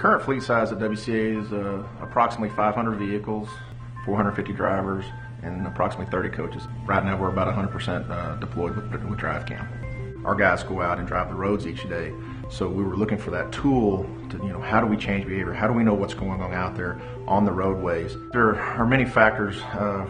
current fleet size at WCA is approximately 500 vehicles, 450 drivers, and approximately 30 coaches. Right now we're about 100% deployed with DriveCam. Our guys go out and drive the roads each day, so we were looking for that tool to, how do we change behavior? How do we know what's going on out there on the roadways? There are many factors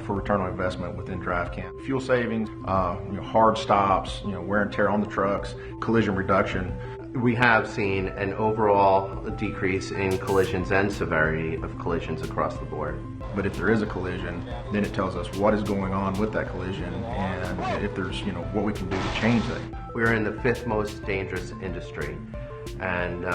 for return on investment within DriveCam. Fuel savings, hard stops, wear and tear on the trucks, collision reduction. We have seen an overall decrease in collisions and severity of collisions across the board. But if there is a collision, then it tells us what is going on with that collision and if there's, what we can do to change that. We're in the 5th most dangerous industry, and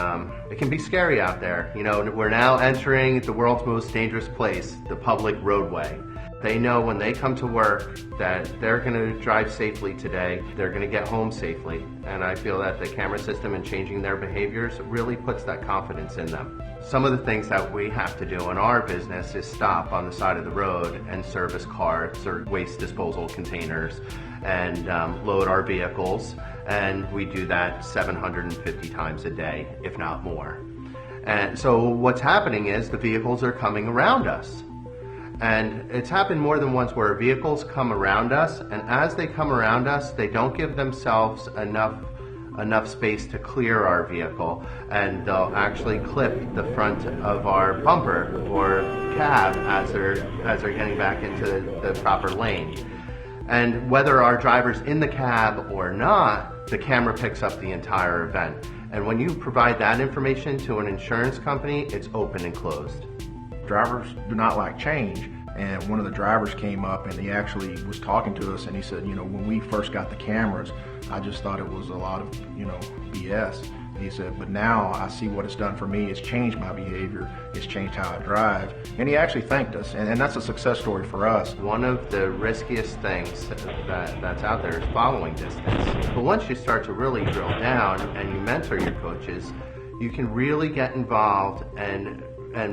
it can be scary out there. We're now entering the world's most dangerous place, the public roadway. They know when they come to work that they're going to drive safely today, they're going to get home safely, and I feel that the camera system and changing their behaviors really puts that confidence in them. Some of the things that we have to do in our business is stop on the side of the road and service carts or waste disposal containers and load our vehicles, and we do that 750 times a day, if not more. And so what's happening is the vehicles are coming around us. And it's happened more than once where vehicles come around us, and as they come around us, they don't give themselves enough space to clear our vehicle, and they'll actually clip the front of our bumper or cab as they're getting back into the proper lane. And whether our driver's in the cab or not, the camera picks up the entire event. And when you provide that information to an insurance company, it's open and closed. Drivers do not like change, and one of the drivers came up and he actually was talking to us and he said, when we first got the cameras, I just thought it was a lot of, BS. And he said, but now I see what it's done for me. It's changed my behavior. It's changed how I drive. And he actually thanked us, and that's a success story for us. One of the riskiest things that's out there is following distance. But once you start to really drill down and you mentor your coaches, you can really get involved and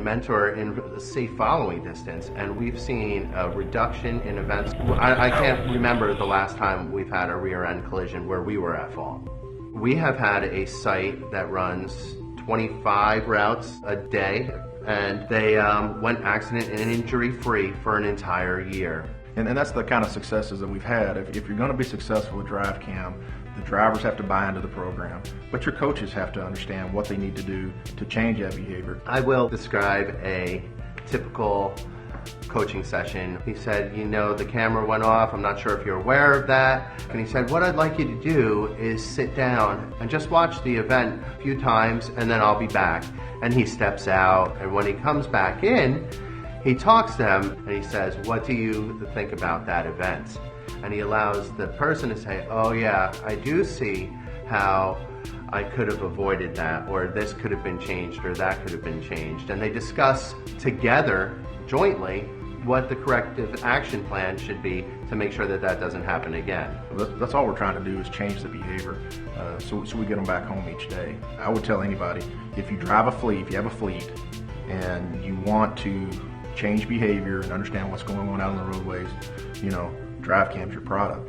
mentor in safe following distance, and we've seen a reduction in events. I can't remember the last time we've had a rear end collision where we were at fault. We have had a site that runs 25 routes a day, and they went accident and injury free for an entire year. And that's the kind of successes that we've had. If you're going to be successful with DriveCam, the drivers have to buy into the program, but your coaches have to understand what they need to do to change that behavior. I will describe a typical coaching session. He said, the camera went off, I'm not sure if you're aware of that. And he said, what I'd like you to do is sit down and just watch the event a few times, and then I'll be back. And he steps out, and when he comes back in, he talks to them and he says, what do you think about that event? And he allows the person to say, oh yeah, I do see how I could have avoided that, or this could have been changed, or that could have been changed. And they discuss together, jointly, what the corrective action plan should be to make sure that that doesn't happen again. That's all we're trying to do is change the behavior so we get them back home each day. I would tell anybody, if you have a fleet and you want to change behavior and understand what's going on out on the roadways, DriveCam's your product.